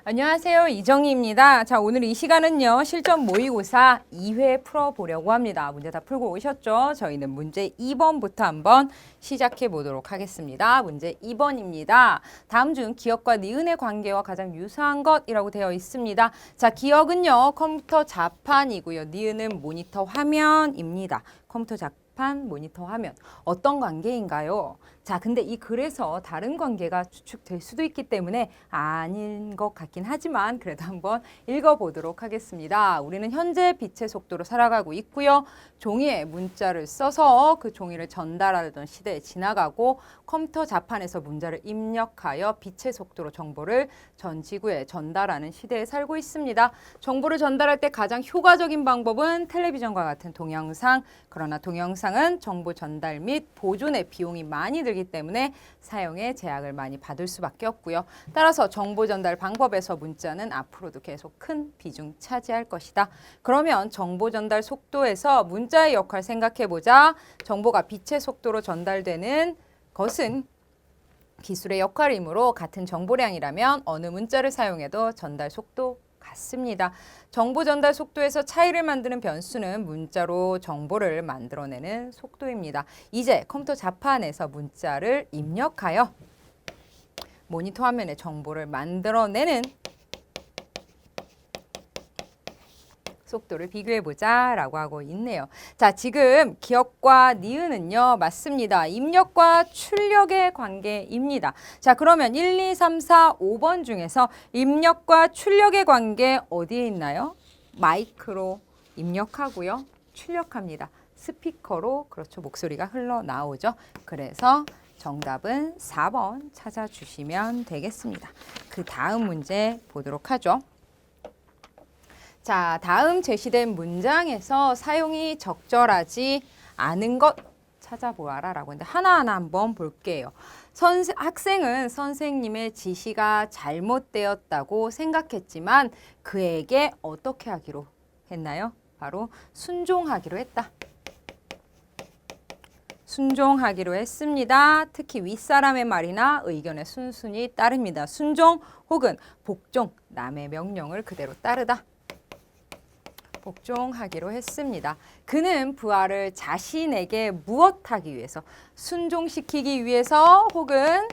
안녕하세요. 이정희입니다. 자, 오늘 이 시간은요. 실전 모의고사 2회 풀어보려고 합니다. 문제 다 풀고 오셨죠? 저희는 문제 2번부터 한번 시작해 보도록 하겠습니다. 문제 2번입니다. 다음 중 기억과 니은의 관계와 가장 유사한 것이라고 되어 있습니다. 자, 기억은요. 컴퓨터 자판이고요. 니은은 모니터 화면입니다. 컴퓨터 자판, 모니터 화면. 어떤 관계인가요? 자, 근데 이 글에서 다른 관계가 추측될 수도 있기 때문에 아닌 것 같긴 하지만 그래도 한번 읽어보도록 하겠습니다. 우리는 현재 빛의 속도로 살아가고 있고요. 종이에 문자를 써서 그 종이를 전달하던 시대에 지나가고 컴퓨터 자판에서 문자를 입력하여 빛의 속도로 정보를 전 지구에 전달하는 시대에 살고 있습니다. 정보를 전달할 때 가장 효과적인 방법은 텔레비전과 같은 동영상, 그러나 동영상은 정보 전달 및 보존에 비용이 많이 들기 때문에 사용에 제약을 많이 받을 수밖에 없고요. 따라서 정보 전달 방법에서 문자는 앞으로도 계속 큰 비중 차지할 것이다. 그러면 정보 전달 속도에서 문자의 역할 생각해 보자. 정보가 빛의 속도로 전달되는 것은 기술의 역할이므로 같은 정보량이라면 어느 문자를 사용해도 전달 속도 같습니다. 정보 전달 속도에서 차이를 만드는 변수는 문자로 정보를 만들어내는 속도입니다. 이제 컴퓨터 자판에서 문자를 입력하여 모니터 화면에 정보를 만들어내는 속도를 비교해보자 라고 하고 있네요. 자, 지금 기억과 니은은요. 맞습니다. 입력과 출력의 관계입니다. 자, 그러면 1, 2, 3, 4, 5번 중에서 입력과 출력의 관계 어디에 있나요? 마이크로 입력하고요. 출력합니다. 스피커로 그렇죠. 목소리가 흘러나오죠. 그래서 정답은 4번 찾아주시면 되겠습니다. 그 다음 문제 보도록 하죠. 자, 다음 제시된 문장에서 사용이 적절하지 않은 것 찾아보아라 라고 했는데 하나하나 한번 볼게요. 학생은 선생님의 지시가 잘못되었다고 생각했지만 그에게 어떻게 하기로 했나요? 바로 순종하기로 했다. 순종하기로 했습니다. 특히 윗사람의 말이나 의견에 순순히 따릅니다. 순종 혹은 복종, 남의 명령을 그대로 따르다. 복종하기로 했습니다. 그는 부하를 자신에게 무엇하기 위해서, 순종시키기 위해서 혹은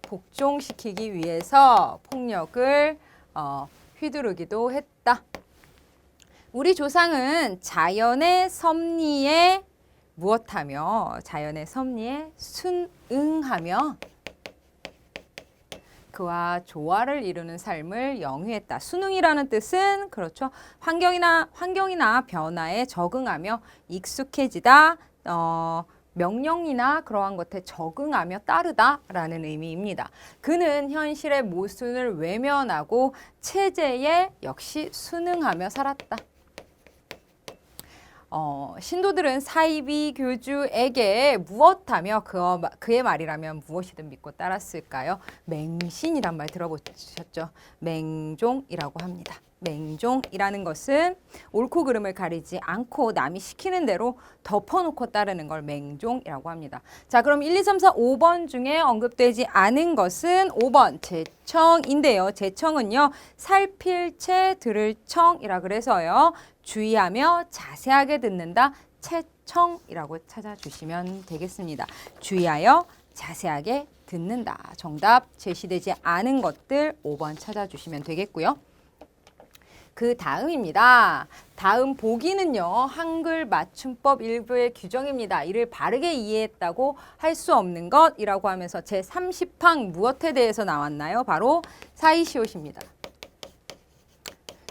복종시키기 위해서 폭력을 휘두르기도 했다. 우리 조상은 자연의 섭리에 무엇하며, 자연의 섭리에 순응하며 그와 조화를 이루는 삶을 영위했다. 순응이라는 뜻은 그렇죠. 환경이나 변화에 적응하며 익숙해지다. 명령이나 그러한 것에 적응하며 따르다라는 의미입니다. 그는 현실의 모순을 외면하고 체제에 역시 순응하며 살았다. 신도들은 사이비 교주에게 무엇하며 그의 말이라면 무엇이든 믿고 따랐을까요? 맹신이란 말 들어보셨죠? 맹종이라고 합니다. 맹종이라는 것은 옳고 그름을 가리지 않고 남이 시키는 대로 덮어놓고 따르는 걸 맹종이라고 합니다. 자, 그럼 1, 2, 3, 4, 5번 중에 언급되지 않은 것은 5번 재청인데요. 재청은요. 살필 채 들을 청이라 그래서요. 주의하며 자세하게 듣는다. 채청이라고 찾아주시면 되겠습니다. 주의하여 자세하게 듣는다. 정답 제시되지 않은 것들 5번 찾아주시면 되겠고요. 그 다음입니다. 다음 보기는요. 한글 맞춤법 일부의 규정입니다. 이를 바르게 이해했다고 할 수 없는 것이라고 하면서 제30항 무엇에 대해서 나왔나요? 바로 사이시옷입니다.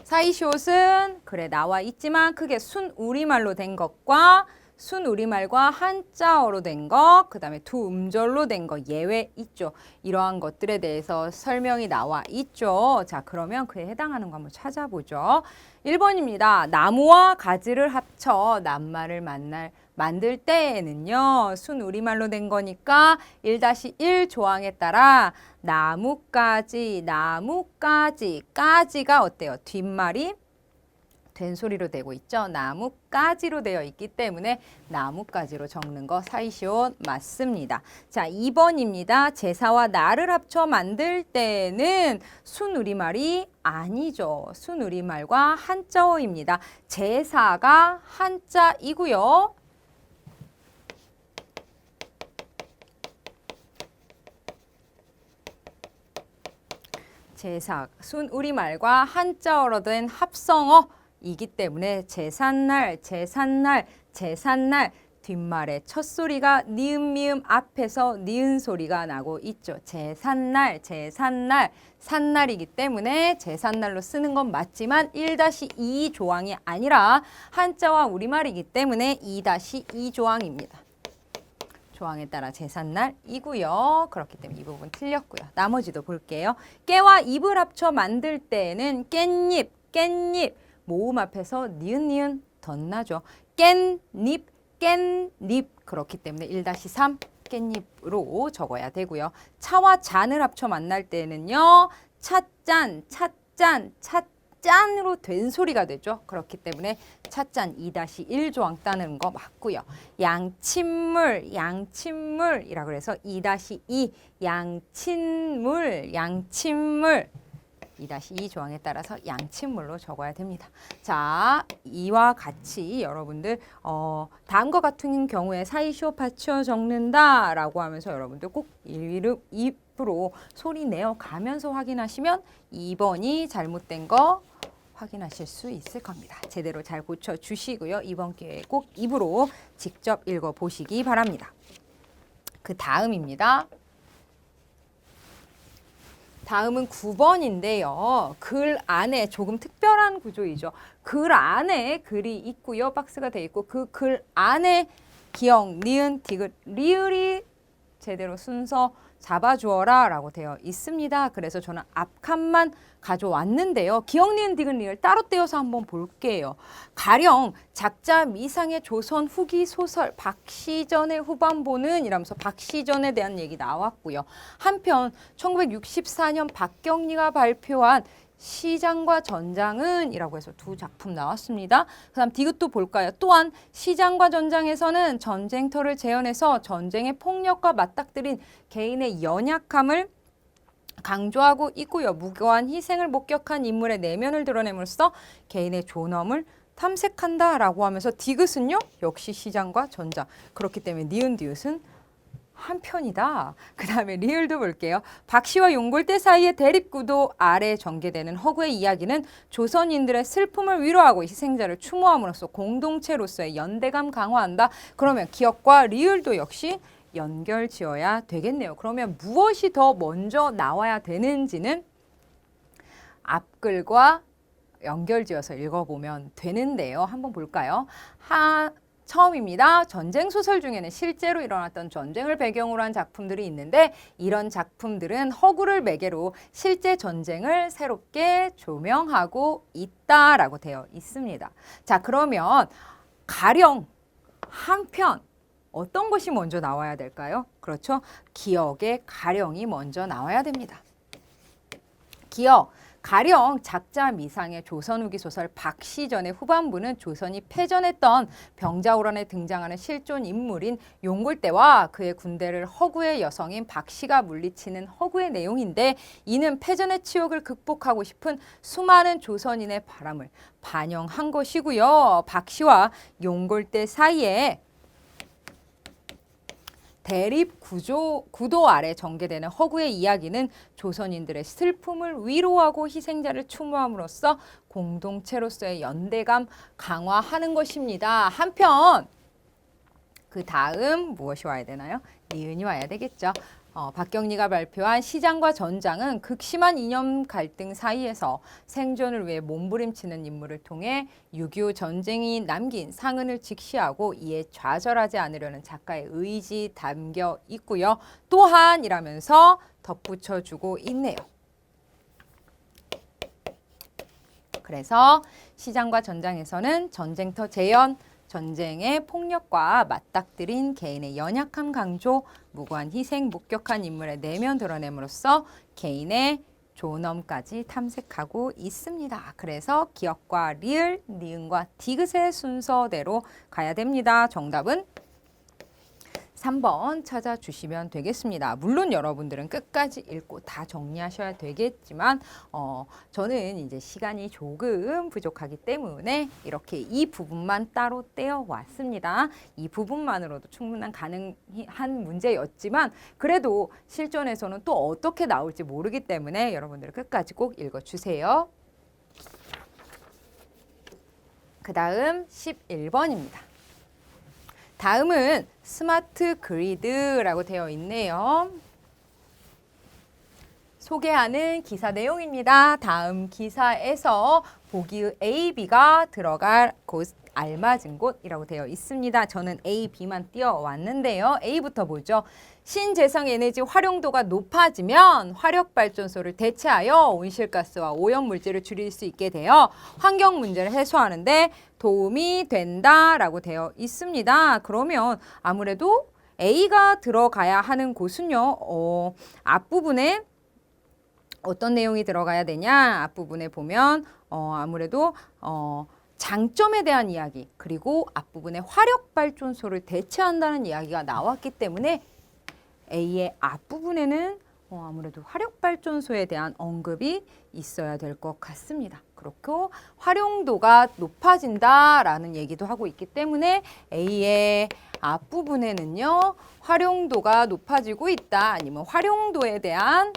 사이시옷은 그래 나와 있지만 크게 순우리말로 된 것과 순우리말과 한자어로 된 것, 그 다음에 두 음절로 된 것 예외 있죠. 이러한 것들에 대해서 설명이 나와 있죠. 자, 그러면 그에 해당하는 거 한번 찾아보죠. 1번입니다. 나무와 가지를 합쳐 낱말을 만들 때에는요. 순우리말로 된 거니까 1-1 조항에 따라 나무까지, 까지가 어때요? 뒷말이 된소리로 되고 있죠. 나뭇가지로 되어 있기 때문에 나뭇가지로 적는 거 사이시옷 맞습니다. 자, 2번입니다. 제사와 날을 합쳐 만들 때는 순우리말이 아니죠. 순우리말과 한자어입니다. 제사가 한자이고요. 제사, 순우리말과 한자어로 된 합성어이기 때문에 제삿날, 제삿날, 제삿날 뒷말에 첫 소리가 니은 미음 앞에서 니은 소리가 나고 있죠. 제삿날, 제삿날, 산날이기 때문에 제삿날로 쓰는 건 맞지만 1-2 조항이 아니라 한자와 우리말이기 때문에 2-2 조항입니다. 조항에 따라 제삿날이고요. 그렇기 때문에 이 부분 틀렸고요. 나머지도 볼게요. 깨와 잎을 합쳐 만들 때는 깻잎, 깻잎 모음 앞에서 니은 덧나죠. 깻잎, 깻잎 그렇기 때문에 1-3 깻잎으로 적어야 되고요. 차와 잔을 합쳐 만날 때는요. 찻잔, 찻잔, 찻잔으로 된 소리가 되죠. 그렇기 때문에 찻잔 2-1 조항 따는 거 맞고요. 양친물, 양친물이라 그래서 2-2 양친물, 양친물 2-2 조항에 따라서 양친물로 적어야 됩니다. 자, 이와 같이 여러분들 다음과 같은 경우에 사이시오 파치어 적는다라고 하면서 여러분들 꼭 입으로 소리 내어 가면서 확인하시면 2번이 잘못된 거 확인하실 수 있을 겁니다. 제대로 잘 고쳐주시고요. 이번 기회에 꼭 입으로 직접 읽어보시기 바랍니다. 그 다음입니다. 다음은 9번인데요. 글 안에 조금 특별한 구조이죠. 글 안에 글이 있고요. 박스가 돼 있고 그 글 안에 기역, 니은, 디귿, 리을이 제대로 순서 잡아주어라 라고 되어 있습니다. 그래서 저는 앞칸만 가져왔는데요. 기역, 니은, 디귿, 리을 따로 떼어서 한번 볼게요. 가령 작자 미상의 조선 후기 소설 박시전의 후반부는 이라면서 박시전에 대한 얘기 나왔고요. 한편 1964년 박경리가 발표한 시장과 전장은 이라고 해서 두 작품 나왔습니다. 그 다음 디귿도 볼까요? 또한 시장과 전장에서는 전쟁터를 재현해서 전쟁의 폭력과 맞닥뜨린 개인의 연약함을 강조하고 있고요. 무고한 희생을 목격한 인물의 내면을 드러냄으로써 개인의 존엄을 탐색한다라고 하면서 디귿은요. 역시 시장과 전장. 그렇기 때문에 니은 디귿은 한편이다. 그 다음에 리을도 볼게요. 박씨와 용골대 사이의 대립구도 아래 전개되는 허구의 이야기는 조선인들의 슬픔을 위로하고 희생자를 추모함으로써 공동체로서의 연대감 강화한다. 그러면 기역과 리을도 역시 연결 지어야 되겠네요. 그러면 무엇이 더 먼저 나와야 되는지는 앞글과 연결 지어서 읽어보면 되는데요. 한번 볼까요? 처음입니다. 전쟁 소설 중에는 실제로 일어났던 전쟁을 배경으로 한 작품들이 있는데 이런 작품들은 허구를 매개로 실제 전쟁을 새롭게 조명하고 있다라고 되어 있습니다. 자, 그러면 가령 한편 어떤 것이 먼저 나와야 될까요? 그렇죠. 기역의 가령이 먼저 나와야 됩니다. 기역. 가령 작자 미상의 조선 후기 소설 박시전의 후반부는 조선이 패전했던 병자호란에 등장하는 실존 인물인 용골대와 그의 군대를 허구의 여성인 박씨가 물리치는 허구의 내용인데 이는 패전의 치욕을 극복하고 싶은 수많은 조선인의 바람을 반영한 것이고요. 박씨와 용골대 사이에 대립 구도 아래 전개되는 허구의 이야기는 조선인들의 슬픔을 위로하고 희생자를 추모함으로써 공동체로서의 연대감 강화하는 것입니다. 한편 그 다음 무엇이 와야 되나요? 니은이 와야 되겠죠. 박경리가 발표한 시장과 전장은 극심한 이념 갈등 사이에서 생존을 위해 몸부림치는 인물을 통해 6.25 전쟁이 남긴 상흔을 직시하고 이에 좌절하지 않으려는 작가의 의지 담겨 있고요. 또한 이라면서 덧붙여주고 있네요. 그래서 시장과 전장에서는 전쟁터 재현, 전쟁의 폭력과 맞닥뜨린 개인의 연약함 강조, 무고한 희생, 목격한 인물의 내면 드러냄으로써 개인의 존엄까지 탐색하고 있습니다. 그래서 기억과 리을, 니은과 디귿의 순서대로 가야 됩니다. 정답은 3번 찾아주시면 되겠습니다. 물론 여러분들은 끝까지 읽고 다 정리하셔야 되겠지만 저는 이제 시간이 조금 부족하기 때문에 이렇게 이 부분만 따로 떼어 왔습니다. 이 부분만으로도 충분한 가능한 문제였지만 그래도 실전에서는 또 어떻게 나올지 모르기 때문에 여러분들 끝까지 꼭 읽어주세요. 그 다음 11번입니다. 다음은 스마트 그리드라고 되어 있네요. 소개하는 기사 내용입니다. 다음 기사에서 보기의 A, B가 들어갈 곳, 알맞은 곳이라고 되어 있습니다. 저는 A, B만 띄워왔는데요. A부터 보죠. 신재생 에너지 활용도가 높아지면 화력발전소를 대체하여 온실가스와 오염물질을 줄일 수 있게 되어 환경 문제를 해소하는 데 도움이 된다라고 되어 있습니다. 그러면 아무래도 A가 들어가야 하는 곳은요. 앞부분에 어떤 내용이 들어가야 되냐? 앞부분에 보면 아무래도 장점에 대한 이야기 그리고 앞부분에 화력발전소를 대체한다는 이야기가 나왔기 때문에 A의 앞부분에는 아무래도 화력발전소에 대한 언급이 있어야 될 것 같습니다. 그렇고 활용도가 높아진다라는 얘기도 하고 있기 때문에 A의 앞부분에는요. 활용도가 높아지고 있다 아니면 활용도에 대한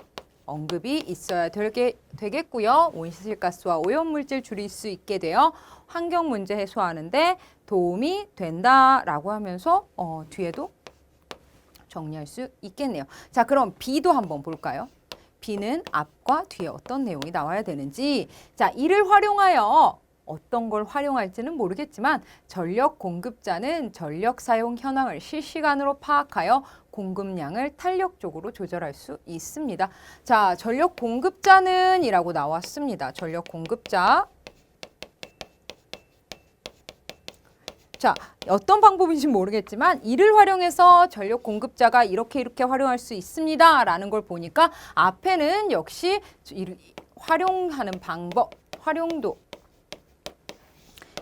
언급이 있어야 되겠고요. 온실가스와 오염물질 줄일 수 있게 되어 환경 문제 해소하는데 도움이 된다라고 하면서 뒤에도 정리할 수 있겠네요. 자, 그럼 B도 한번 볼까요? B는 앞과 뒤에 어떤 내용이 나와야 되는지. 자, 이를 활용하여 어떤 걸 활용할지는 모르겠지만 전력 공급자는 전력 사용 현황을 실시간으로 파악하여 공급량을 탄력적으로 조절할 수 있습니다. 자, 전력 공급자는 이라고 나왔습니다. 전력 공급자. 자, 어떤 방법인지 모르겠지만 이를 활용해서 전력 공급자가 이렇게 활용할 수 있습니다. 라는 걸 보니까 앞에는 역시 활용하는 방법, 활용도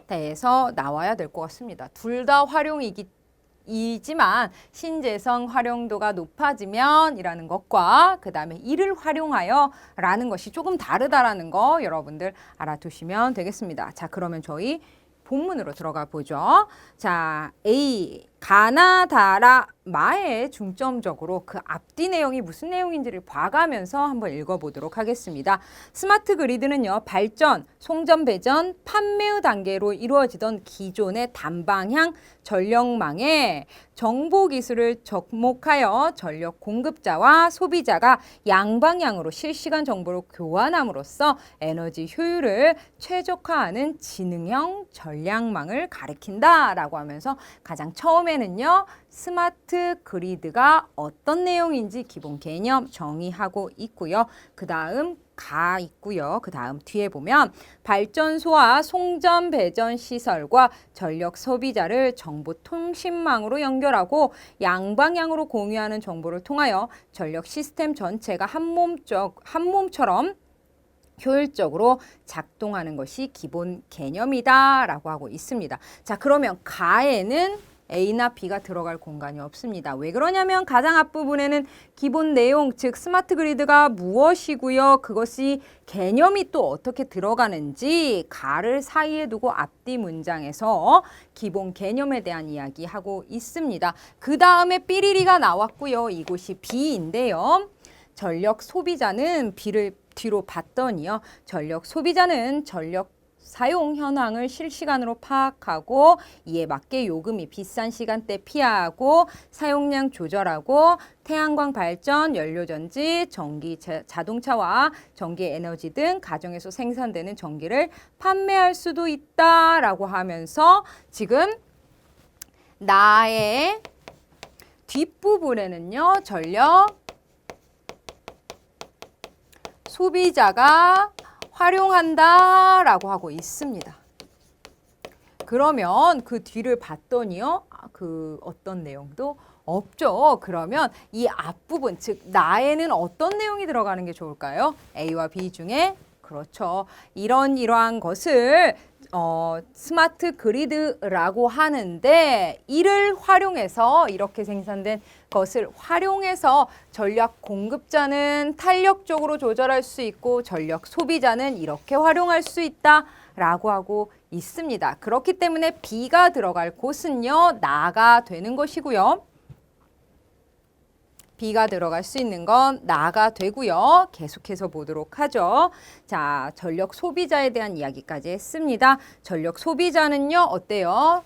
대해서 나와야 될 것 같습니다. 둘 다 활용이지만 신재생 활용도가 높아지면 이라는 것과 그 다음에 이를 활용하여 라는 것이 조금 다르다라는 거 여러분들 알아두시면 되겠습니다. 자, 그러면 저희 본문으로 들어가 보죠. 자, A, 가나다라마에 중점적으로 그 앞뒤 내용이 무슨 내용인지를 봐가면서 한번 읽어보도록 하겠습니다. 스마트 그리드는요, 발전, 송전, 배전, 판매의 단계로 이루어지던 기존의 단방향 전력망에 정보 기술을 접목하여 전력 공급자와 소비자가 양방향으로 실시간 정보를 교환함으로써 에너지 효율을 최적화하는 지능형 전략망을 가리킨다라고 하면서 가장 처음에는요. 스마트 그리드가 어떤 내용인지 기본 개념 정의하고 있고요. 그 다음 가 있고요. 그 다음 뒤에 보면 발전소와 송전 배전 시설과 전력 소비자를 정보통신망으로 연결하고 양방향으로 공유하는 정보를 통하여 전력 시스템 전체가 한 몸처럼 효율적으로 작동하는 것이 기본 개념이다라고 하고 있습니다. 자, 그러면 가에는 A나 B가 들어갈 공간이 없습니다. 왜 그러냐면 가장 앞부분에는 기본 내용, 즉 스마트 그리드가 무엇이고요. 그것이 개념이 또 어떻게 들어가는지 가를 사이에 두고 앞뒤 문장에서 기본 개념에 대한 이야기하고 있습니다. 그 다음에 삐리리가 나왔고요. 이곳이 B인데요. 전력 소비자는 B를 뒤로 봤더니요. 전력 소비자는 전력 사용 현황을 실시간으로 파악하고 이에 맞게 요금이 비싼 시간대 피하고 사용량 조절하고 태양광 발전, 연료전지, 전기 자동차와 전기 에너지 등 가정에서 생산되는 전기를 판매할 수도 있다라고 하면서 지금 나의 뒷부분에는요. 전력 소비자가 활용한다라고 하고 있습니다. 그러면 그 뒤를 봤더니요. 그 어떤 내용도 없죠. 그러면 이 앞부분, 즉 나에는 어떤 내용이 들어가는 게 좋을까요? A와 B 중에 그렇죠. 이러한 것을 스마트 그리드라고 하는데 이를 활용해서 이렇게 생산된 것을 활용해서 전력 공급자는 탄력적으로 조절할 수 있고 전력 소비자는 이렇게 활용할 수 있다라고 하고 있습니다. 그렇기 때문에 B가 들어갈 곳은요, 나가 되는 것이고요. B가 들어갈 수 있는 건 나가 되고요. 계속해서 보도록 하죠. 자, 전력 소비자에 대한 이야기까지 했습니다. 전력 소비자는요, 어때요?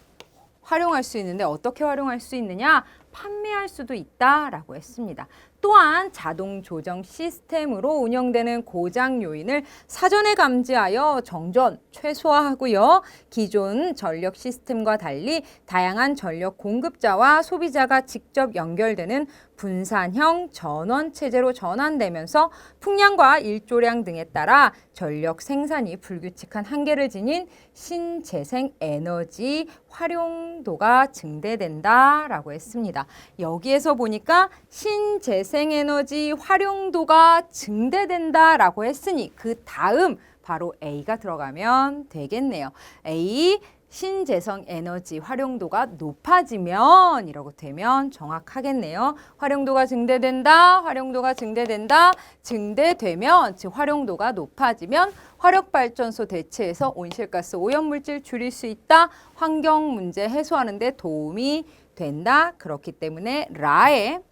활용할 수 있는데 어떻게 활용할 수 있느냐? 판매할 수도 있다라고 했습니다. 또한 자동 조정 시스템으로 운영되는 고장 요인을 사전에 감지하여 정전 최소화하고요. 기존 전력 시스템과 달리 다양한 전력 공급자와 소비자가 직접 연결되는 분산형 전원 체제로 전환되면서 풍량과 일조량 등에 따라 전력 생산이 불규칙한 한계를 지닌 신재생 에너지 활용도가 증대된다라고 했습니다. 여기에서 보니까 신재생에너지 활용도가 증대된다라고 했으니 그 다음 바로 A가 들어가면 되겠네요. A, 신재생에너지 활용도가 높아지면 이라고 되면 정확하겠네요. 활용도가 증대된다, 활용도가 증대된다, 증대되면 즉 활용도가 높아지면 화력발전소 대체해서 온실가스 오염물질 줄일 수 있다, 환경 문제 해소하는 데 도움이 된다. 그렇기 때문에 라에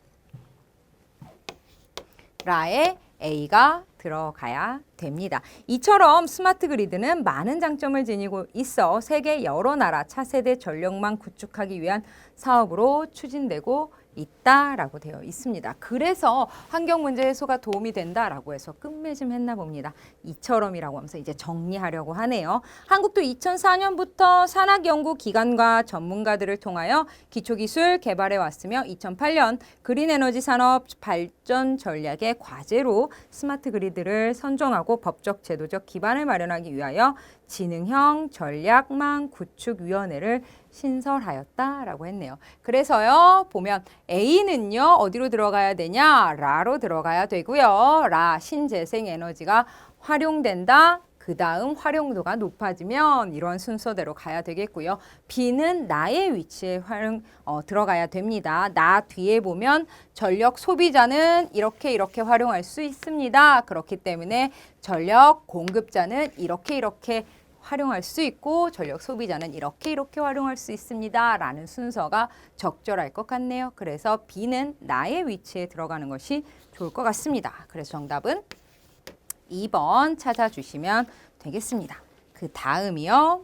A가 들어가야 됩니다. 이처럼 스마트 그리드는 많은 장점을 지니고 있어 세계 여러 나라 차세대 전력망 구축하기 위한 사업으로 추진되고 있다라고 되어 있습니다. 그래서 환경 문제 해소가 도움이 된다라고 해서 끝맺음했나 봅니다. 이처럼이라고 하면서 이제 정리하려고 하네요. 한국도 2004년부터 산학연구기관과 전문가들을 통하여 기초기술 개발해 왔으며 2008년 그린에너지 산업 발전 전략의 과제로 스마트 그리드를 선정하고 법적 제도적 기반을 마련하기 위하여 지능형 전략망 구축위원회를 신설하였다라고 했네요. 그래서요, 보면 A는요, 어디로 들어가야 되냐? 라로 들어가야 되고요. 라, 신재생 에너지가 활용된다. 그 다음 활용도가 높아지면 이런 순서대로 가야 되겠고요. B는 나의 위치에 들어가야 됩니다. 나 뒤에 보면 전력 소비자는 이렇게 활용할 수 있습니다. 그렇기 때문에 전력 공급자는 이렇게 활용할 수 있고 전력 소비자는 이렇게 활용할 수 있습니다. 라는 순서가 적절할 것 같네요. 그래서 B는 나의 위치에 들어가는 것이 좋을 것 같습니다. 그래서 정답은 2번 찾아주시면 되겠습니다. 그 다음이요.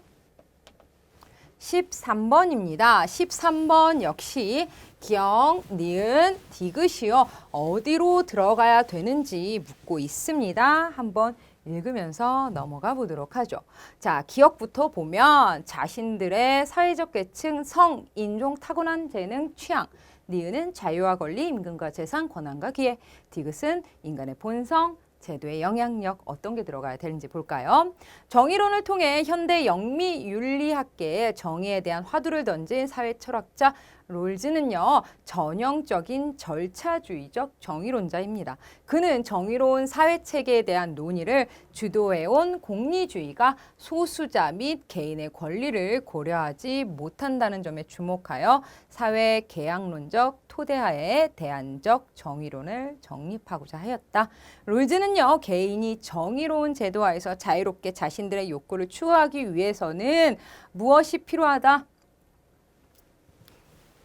13번입니다. 13번 역시 기역, 니은, 디귿이요. 어디로 들어가야 되는지 묻고 있습니다. 한번 읽으면서 넘어가 보도록 하죠. 자, 기역부터 보면 자신들의 사회적 계층, 성, 인종, 타고난 재능, 취향. 니은은 자유와 권리, 임금과 재산, 권한과 기회. 디귿은 인간의 본성, 제도의 영향력, 어떤 게 들어가야 되는지 볼까요? 정의론을 통해 현대 영미윤리학계에 정의에 대한 화두를 던진 사회철학자 롤즈는요, 전형적인 절차주의적 정의론자입니다. 그는 정의로운 사회체계에 대한 논의를 주도해온 공리주의가 소수자 및 개인의 권리를 고려하지 못한다는 점에 주목하여 사회계약론적 토대하에 대안적 정의론을 정립하고자 하였다. 롤즈는요, 개인이 정의로운 제도하에서 자유롭게 자신들의 욕구를 추구하기 위해서는 무엇이 필요하다?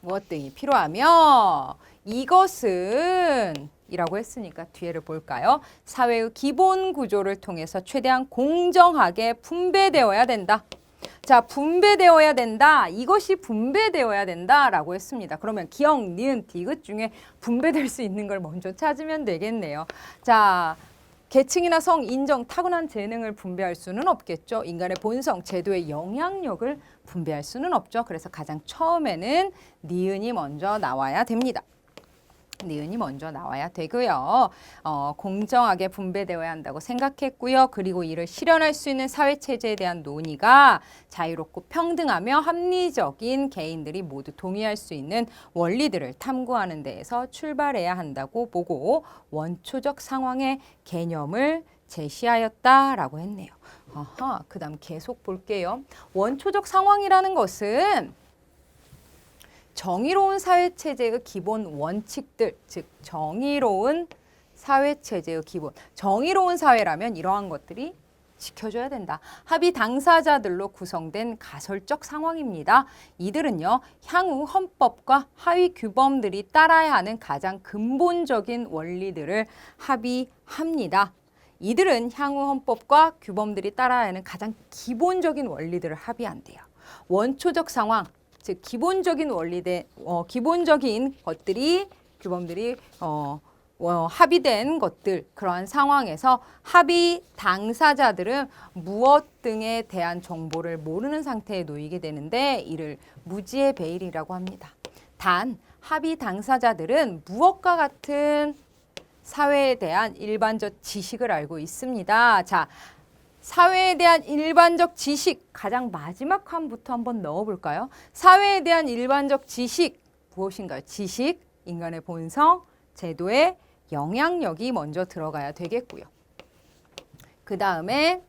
무엇 등이 필요하며 이것은 이라고 했으니까 뒤에를 볼까요? 사회의 기본 구조를 통해서 최대한 공정하게 분배되어야 된다. 자, 분배되어야 된다. 이것이 분배되어야 된다라고 했습니다. 그러면 기역, 니은, 디귿 중에 분배될 수 있는 걸 먼저 찾으면 되겠네요. 자, 계층이나 성, 인정, 타고난 재능을 분배할 수는 없겠죠. 인간의 본성, 제도의 영향력을 분배할 수는 없죠. 그래서 가장 처음에는 니은이 먼저 나와야 됩니다. 니은이 먼저 나와야 되고요. 공정하게 분배되어야 한다고 생각했고요. 그리고 이를 실현할 수 있는 사회체제에 대한 논의가 자유롭고 평등하며 합리적인 개인들이 모두 동의할 수 있는 원리들을 탐구하는 데에서 출발해야 한다고 보고 원초적 상황의 개념을 제시하였다라고 했네요. 그 다음 계속 볼게요. 원초적 상황이라는 것은 정의로운 사회체제의 기본 원칙들, 즉 정의로운 사회체제의 기본. 정의로운 사회라면 이러한 것들이 지켜줘야 된다. 합의 당사자들로 구성된 가설적 상황입니다. 이들은요, 향후 헌법과 하위 규범들이 따라야 하는 가장 근본적인 원리들을 합의합니다. 이들은 향후 헌법과 규범들이 따라야 하는 가장 기본적인 원리들을 합의한대요. 원초적 상황, 즉 기본적인 기본적인 것들이 규범들이 합의된 것들, 그러한 상황에서 합의 당사자들은 무엇 등에 대한 정보를 모르는 상태에 놓이게 되는데 이를 무지의 베일이라고 합니다. 단 합의 당사자들은 무엇과 같은 사회에 대한 일반적 지식을 알고 있습니다. 자, 사회에 대한 일반적 지식, 가장 마지막 칸부터 한번 넣어볼까요? 사회에 대한 일반적 지식, 무엇인가요? 지식, 인간의 본성, 제도의 영향력이 먼저 들어가야 되겠고요. 그 다음에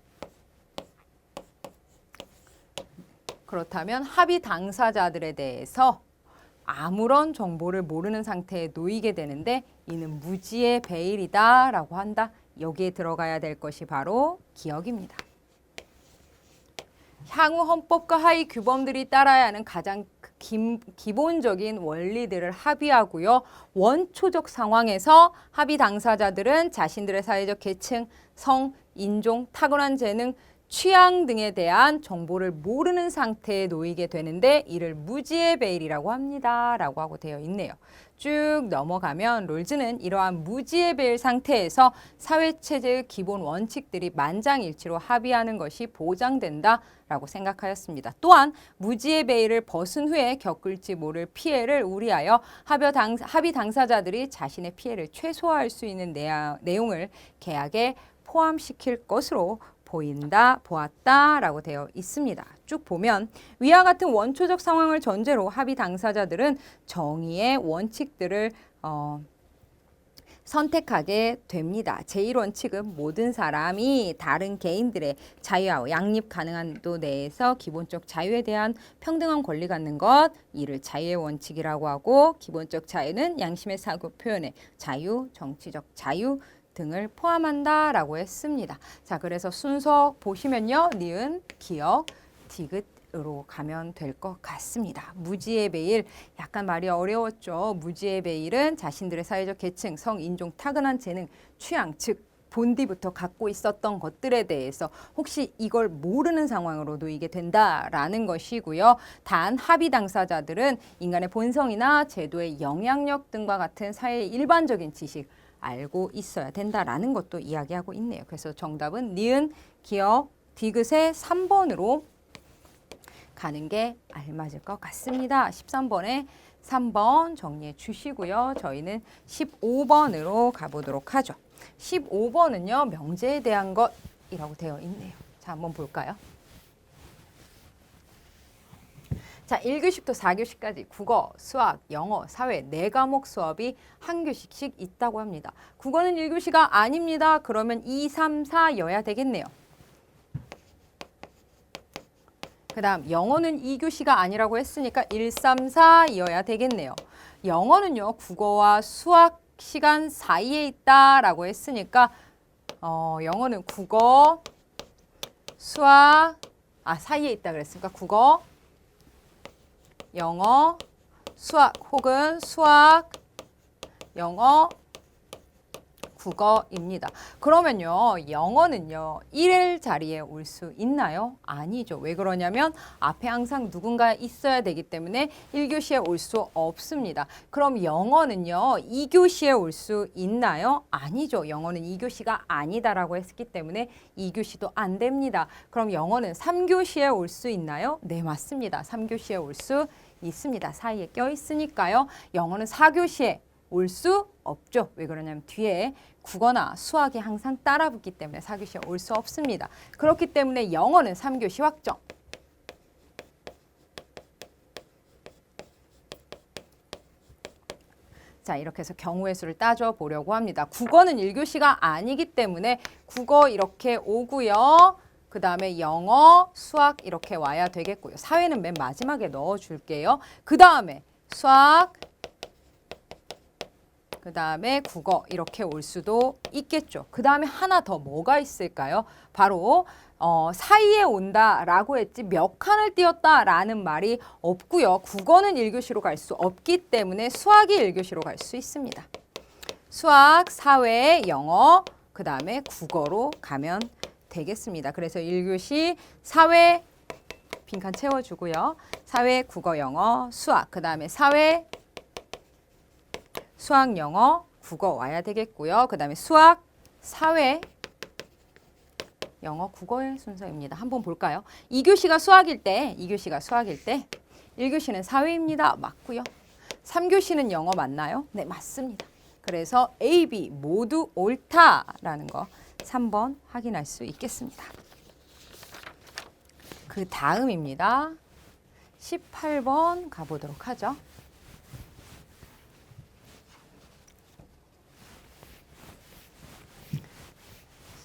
그렇다면 합의 당사자들에 대해서 아무런 정보를 모르는 상태에 놓이게 되는데 이는 무지의 베일이다라고 한다. 여기에 들어가야 될 것이 바로 기억입니다. 향후 헌법과 하위 규범들이 따라야 하는 가장 기본적인 원리들을 합의하고요. 원초적 상황에서 합의 당사자들은 자신들의 사회적 계층, 성, 인종, 타고난 재능, 취향 등에 대한 정보를 모르는 상태에 놓이게 되는데 이를 무지의 베일이라고 합니다. 라고 하고 되어 있네요. 쭉 넘어가면 롤즈는 이러한 무지의 베일 상태에서 사회체제의 기본 원칙들이 만장일치로 합의하는 것이 보장된다라고 생각하였습니다. 또한 무지의 베일을 벗은 후에 겪을지 모를 피해를 우려하여 합의 당사자들이 자신의 피해를 최소화할 수 있는 내용을 계약에 포함시킬 것으로 보았다라고 되어 있습니다. 쭉 보면 위와 같은 원초적 상황을 전제로 합의 당사자들은 정의의 원칙들을 선택하게 됩니다. 제1원칙은 모든 사람이 다른 개인들의 자유와 양립 가능한 도 내에서 기본적 자유에 대한 평등한 권리 갖는 것, 이를 자유의 원칙이라고 하고 기본적 자유는 양심의 사고 표현의 자유, 정치적 자유 등을 포함한다라고 했습니다. 자, 그래서 순서 보시면요. 니은, 기역, 디귿으로 가면 될 것 같습니다. 무지의 베일, 약간 말이 어려웠죠. 무지의 베일은 자신들의 사회적 계층, 성, 인종, 타고난 재능, 취향, 즉 본디부터 갖고 있었던 것들에 대해서 혹시 이걸 모르는 상황으로 놓이게 된다라는 것이고요. 단 합의 당사자들은 인간의 본성이나 제도의 영향력 등과 같은 사회의 일반적인 지식, 알고 있어야 된다라는 것도 이야기하고 있네요. 그래서 정답은 니은, 기역, 디귿의 3번으로 가는 게 알맞을 것 같습니다. 13번에 3번 정리해 주시고요. 저희는 15번으로 가보도록 하죠. 15번은요. 명제에 대한 것이라고 되어 있네요. 자, 한번 볼까요? 자, 1교시부터 4교시까지 국어, 수학, 영어, 사회 4과목 수업이 한 교시씩 있다고 합니다. 국어는 1교시가 아닙니다. 그러면 2, 3, 4여야 되겠네요. 그 다음 영어는 2교시가 아니라고 했으니까 1, 3, 4여야 되겠네요. 영어는요. 국어와 수학 시간 사이에 있다라고 했으니까 영어는 국어, 수학, 사이에 있다 그랬으니까 국어, 영어, 수학 혹은 수학, 영어, 국어입니다. 그러면요. 영어는요. 1일 자리에 올 수 있나요? 아니죠. 왜 그러냐면 앞에 항상 누군가 있어야 되기 때문에 1교시에 올 수 없습니다. 그럼 영어는요. 2교시에 올 수 있나요? 아니죠. 영어는 2교시가 아니다라고 했기 때문에 2교시도 안 됩니다. 그럼 영어는 3교시에 올 수 있나요? 네, 맞습니다. 3교시에 올 수 있습니다. 사이에 껴 있으니까요. 영어는 4교시에 올 수 없죠. 왜 그러냐면 뒤에 국어나 수학이 항상 따라붙기 때문에 4교시에 올 수 없습니다. 그렇기 때문에 영어는 3교시 확정. 자, 이렇게 해서 경우의 수를 따져보려고 합니다. 국어는 1교시가 아니기 때문에 국어 이렇게 오고요. 그 다음에 영어, 수학 이렇게 와야 되겠고요. 사회는 맨 마지막에 넣어줄게요. 그 다음에 수학, 그 다음에 국어 이렇게 올 수도 있겠죠. 그 다음에 하나 더 뭐가 있을까요? 바로 사이에 온다라고 했지 몇 칸을 띄었다라는 말이 없고요. 국어는 1교시로 갈 수 없기 때문에 수학이 1교시로 갈 수 있습니다. 수학, 사회, 영어, 그 다음에 국어로 가면 되겠습니다. 그래서 1교시 사회 빈칸 채워주고요. 사회, 국어, 영어, 수학, 그 다음에 사회, 수학, 영어, 국어 와야 되겠고요. 그 다음에 수학, 사회, 영어, 국어의 순서입니다. 한번 볼까요? 2교시가 수학일 때, 1교시는 사회입니다. 맞고요. 3교시는 영어 맞나요? 네, 맞습니다. 그래서 A, B 모두 옳다라는 거 3번 확인할 수 있겠습니다. 그 다음입니다. 18번 가보도록 하죠.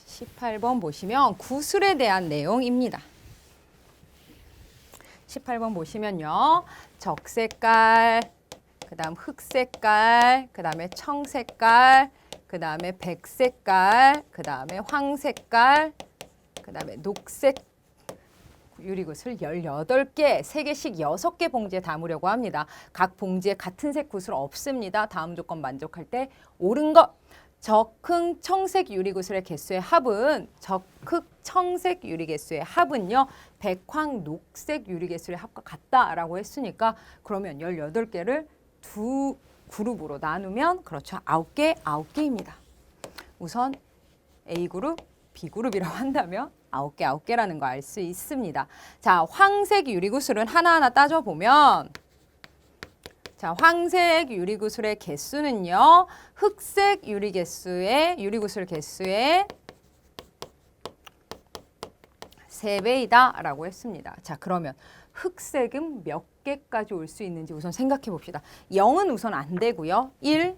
18번 보시면 구술에 대한 내용입니다. 18번 보시면요. 적색깔, 그 다음 흑색깔, 그 다음에 청색깔, 그 다음에 백색깔, 그 다음에 황색깔, 그 다음에 녹색 유리구슬 18개, 3개씩 6개 봉지에 담으려고 합니다. 각 봉지에 같은 색 구슬 없습니다. 다음 조건 만족할 때 옳은 것. 적흥 청색 유리구슬의 개수의 합은 청색 유리개수의 합은요. 백황 녹색 유리개수의 합과 같다라고 했으니까 그러면 18개를 두 그룹으로 나누면 그렇죠. 9개입니다. 우선 A그룹, B그룹이라고 한다면 9개라는 거 알 수 있습니다. 자, 황색 유리구슬은 하나하나 따져보면 자, 황색 유리구슬의 개수는요. 흑색 유리구슬 개수의 3배이다 라고 했습니다. 자, 그러면 흑색은 몇 개까지 올 수 있는지 우선 생각해 봅시다. 0은 우선 안 되고요. 1,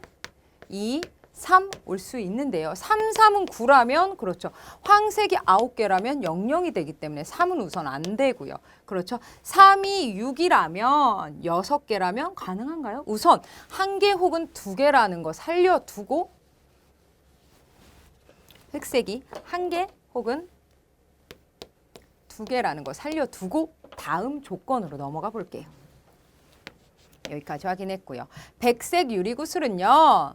2, 3 올 수 있는데요. 3, 3은 9라면 그렇죠. 황색이 9개라면 00이 되기 때문에 3은 우선 안 되고요. 그렇죠. 3이 6이라면 6개라면 가능한가요? 우선 1개 혹은 2개라는 거 살려두고 흑색이 1개 혹은 2개라는 거 살려두고 다음 조건으로 넘어가 볼게요. 여기까지 확인했고요. 백색 유리구슬은요.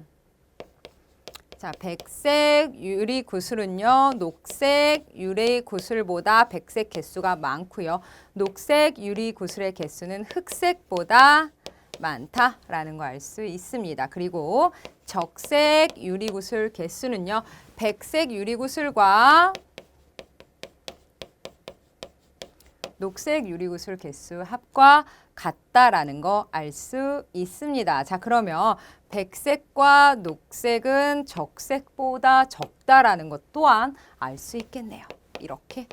자, 백색 유리구슬은요. 녹색 유리구슬보다 백색 개수가 많고요. 녹색 유리구슬의 개수는 흑색보다 많다라는 거 알 수 있습니다. 그리고 적색 유리구슬 개수는요. 백색 유리구슬과 녹색 유리구슬 개수 합과 같다라는 거 알 수 있습니다. 자, 그러면 백색과 녹색은 적색보다 적다라는 것 또한 알 수 있겠네요. 이렇게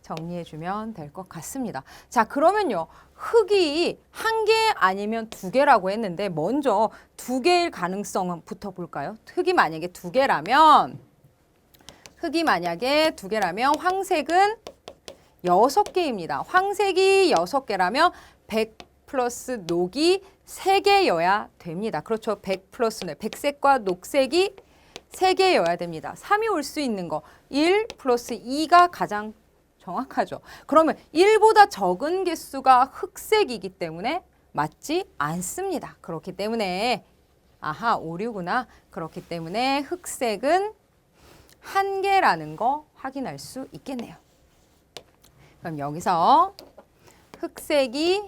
정리해주면 될 것 같습니다. 자, 그러면요. 흑이 1개 아니면 2개라고 했는데 먼저 2개일 가능성부터 볼까요? 흑이 만약에 2개라면 황색은 6개입니다. 황색이 6개라면 100 플러스 녹이 3개여야 됩니다. 그렇죠. 100 플러스 네, 백색과 녹색이 3개여야 됩니다. 3이 올 수 있는 거 1 플러스 2가 가장 정확하죠. 그러면 1보다 적은 개수가 흑색이기 때문에 맞지 않습니다. 그렇기 때문에 아하 오류구나. 그렇기 때문에 흑색은 1개라는 거 확인할 수 있겠네요. 그럼 여기서 흑색이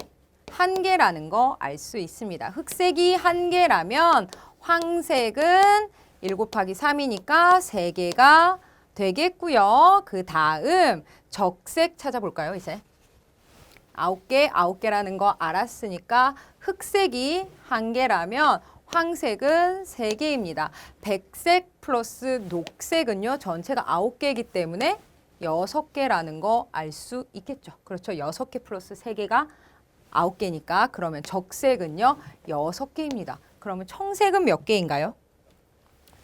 1개라는 거 알 수 있습니다. 흑색이 1개라면 황색은 1 곱하기 3이니까 3개가 되겠고요. 그 다음 적색 찾아볼까요, 이제? 9개라는 거 알았으니까 흑색이 1개라면 황색은 3개입니다. 백색 플러스 녹색은요. 전체가 9개이기 때문에 6개라는 거 알 수 있겠죠. 그렇죠. 6개 플러스 3개가 9개니까 그러면 적색은요. 6개입니다. 그러면 청색은 몇 개인가요?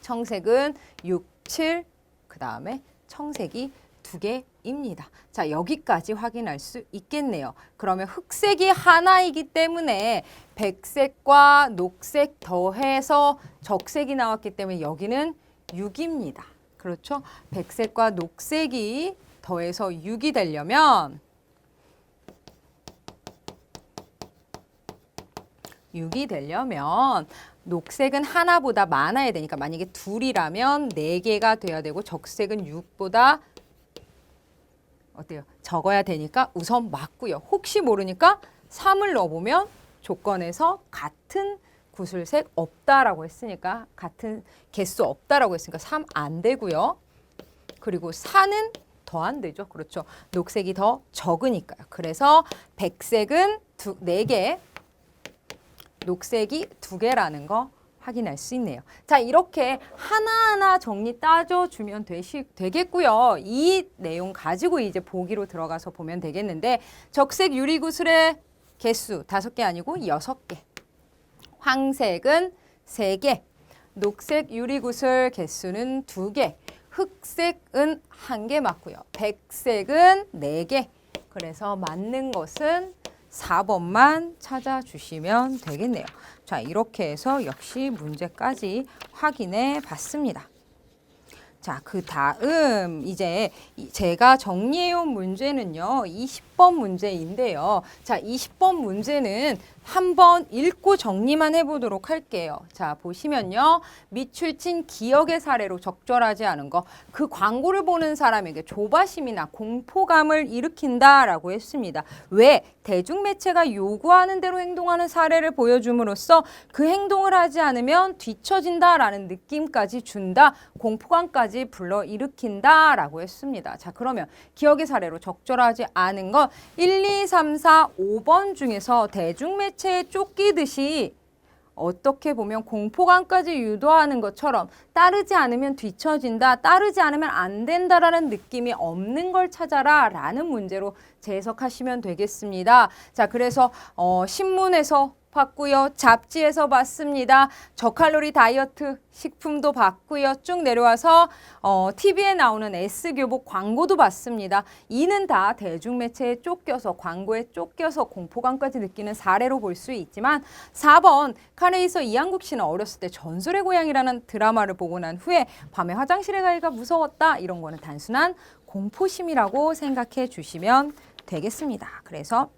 청색은 6, 7, 그 다음에 청색이 2개입니다. 자, 여기까지 확인할 수 있겠네요. 그러면 흑색이 하나이기 때문에 백색과 녹색 더해서 적색이 나왔기 때문에 여기는 6입니다. 그렇죠? 백색과 녹색이 더해서 6이 되려면 6이 되려면 녹색은 하나보다 많아야 되니까 만약에 2이라면 4개가 돼야 되고 적색은 6보다 어때요? 적어야 되니까 우선 맞고요. 혹시 모르니까 3을 넣어보면 조건에서 같은 구슬색 없다라고 했으니까 같은 개수 없다라고 했으니까 3 안 되고요. 그리고 4는 더 안 되죠. 그렇죠. 녹색이 더 적으니까요. 그래서 백색은 4개, 녹색이 2개라는 거 확인할 수 있네요. 자, 이렇게 하나하나 정리 따져주면 되겠고요. 이 내용 가지고 이제 보기로 들어가서 보면 되겠는데 적색 유리구슬의 개수 5개 아니고 6개. 황색은 3개. 녹색 유리구슬 개수는 2개. 흑색은 1개 맞고요. 백색은 4개. 그래서 맞는 것은 4번만 찾아주시면 되겠네요. 자, 이렇게 해서 역시 문제까지 확인해 봤습니다. 자, 그 다음 이제 제가 정리해온 문제는요. 20번 문제인데요. 자, 20번 문제는 한번 읽고 정리만 해보도록 할게요. 자, 보시면요. 밑줄친 기억의 사례로 적절하지 않은 거. 그 광고를 보는 사람에게 조바심이나 공포감을 일으킨다라고 했습니다. 왜? 대중매체가 요구하는 대로 행동하는 사례를 보여줌으로써 그 행동을 하지 않으면 뒤처진다라는 느낌까지 준다. 공포감까지 불러일으킨다라고 했습니다. 자, 그러면 기억의 사례로 적절하지 않은 것 1, 2, 3, 4, 5번 중에서 대중매체에 쫓기듯이 어떻게 보면 공포감까지 유도하는 것처럼 따르지 않으면 뒤처진다, 따르지 않으면 안 된다라는 느낌이 없는 걸 찾아라 라는 문제로 재해석하시면 되겠습니다. 자, 그래서 신문에서 봤고요. 잡지에서 봤습니다. 저칼로리 다이어트 식품도 봤고요. 쭉 내려와서 TV에 나오는 S교복 광고도 봤습니다. 이는 다 대중매체에 쫓겨서 광고에 쫓겨서 공포감까지 느끼는 사례로 볼 수 있지만 4번 카레이서 이한국 씨는 어렸을 때 전설의 고향이라는 드라마를 보고 난 후에 밤에 화장실에 가기가 무서웠다. 이런 거는 단순한 공포심이라고 생각해 주시면 되겠습니다. 그래서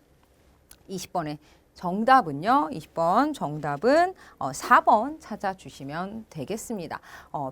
20번에 정답은요. 20번 정답은 4번 찾아주시면 되겠습니다.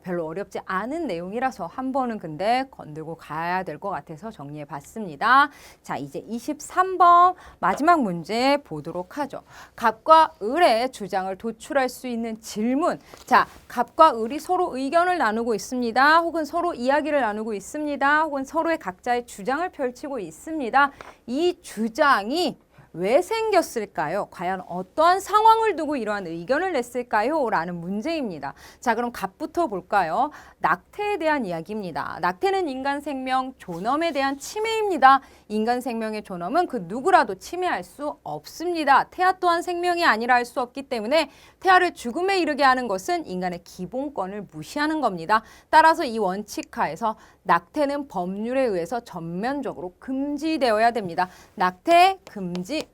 별로 어렵지 않은 내용이라서 한 번은 근데 건들고 가야 될 것 같아서 정리해 봤습니다. 자, 이제 23번 마지막 문제 보도록 하죠. 갑과 을의 주장을 도출할 수 있는 질문. 자, 갑과 을이 서로 의견을 나누고 있습니다. 혹은 서로 이야기를 나누고 있습니다. 혹은 서로의 각자의 주장을 펼치고 있습니다. 이 주장이 왜 생겼을까요? 과연 어떠한 상황을 두고 이러한 의견을 냈을까요? 라는 문제입니다. 자, 그럼 갑부터 볼까요? 낙태에 대한 이야기입니다. 낙태는 인간 생명 존엄에 대한 침해입니다. 인간 생명의 존엄은 그 누구라도 침해할 수 없습니다. 태아 또한 생명이 아니라 할 수 없기 때문에 태아를 죽음에 이르게 하는 것은 인간의 기본권을 무시하는 겁니다. 따라서 이 원칙하에서 낙태는 법률에 의해서 전면적으로 금지되어야 됩니다. 낙태 금지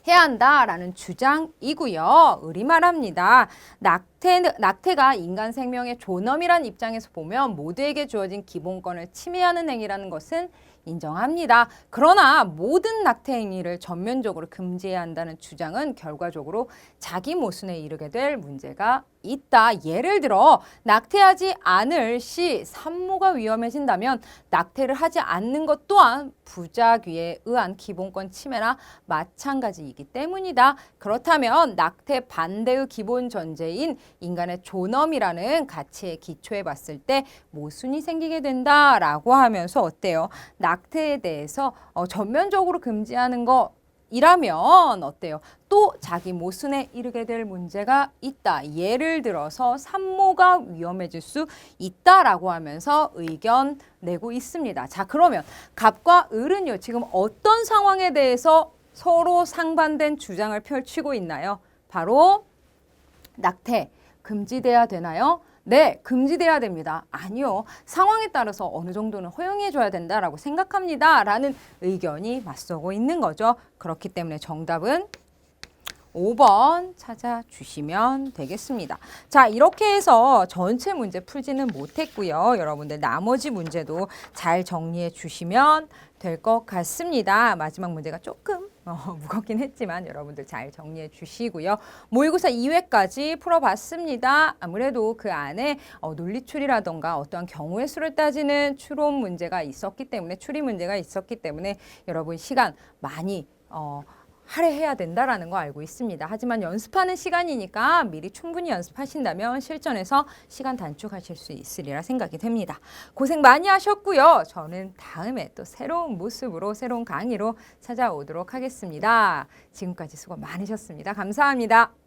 해야 한다라는 주장이고요. 을이 말합니다. 낙태가 인간 생명의 존엄이란 입장에서 보면 모두에게 주어진 기본권을 침해하는 행위라는 것은 인정합니다. 그러나 모든 낙태 행위를 전면적으로 금지해야 한다는 주장은 결과적으로 자기 모순에 이르게 될 문제가 있다. 예를 들어 낙태하지 않을 시 산모가 위험해진다면 낙태를 하지 않는 것 또한 부작위에 의한 기본권 침해나 마찬가지이기 때문이다. 그렇다면 낙태 반대의 기본 전제인 인간의 존엄이라는 가치에 기초해 봤을 때 모순이 생기게 된다라고 하면서 어때요? 낙태에 대해서 전면적으로 금지하는 거 이라면 어때요? 또 자기 모순에 이르게 될 문제가 있다. 예를 들어서 산모가 위험해질 수 있다라고 하면서 의견 내고 있습니다. 자, 그러면 갑과 을은요, 지금 어떤 상황에 대해서 서로 상반된 주장을 펼치고 있나요? 바로 낙태 금지돼야 되나요? 네, 금지돼야 됩니다. 아니요. 상황에 따라서 어느 정도는 허용해줘야 된다라고 생각합니다. 라는 의견이 맞서고 있는 거죠. 그렇기 때문에 정답은 5번 찾아주시면 되겠습니다. 자, 이렇게 해서 전체 문제 풀지는 못했고요. 여러분들 나머지 문제도 잘 정리해 주시면 될 것 같습니다. 마지막 문제가 조금 무겁긴 했지만 여러분들 잘 정리해 주시고요. 모의고사 2회까지 풀어봤습니다. 아무래도 그 안에 논리추리라던가 어떠한 경우의 수를 따지는 추론 문제가 있었기 때문에 추리 문제가 있었기 때문에 여러분 시간 많이 할애해야 된다라는 거 알고 있습니다. 하지만 연습하는 시간이니까 미리 충분히 연습하신다면 실전에서 시간 단축하실 수 있으리라 생각이 됩니다. 고생 많이 하셨고요. 저는 다음에 또 새로운 모습으로 새로운 강의로 찾아오도록 하겠습니다. 지금까지 수고 많으셨습니다. 감사합니다.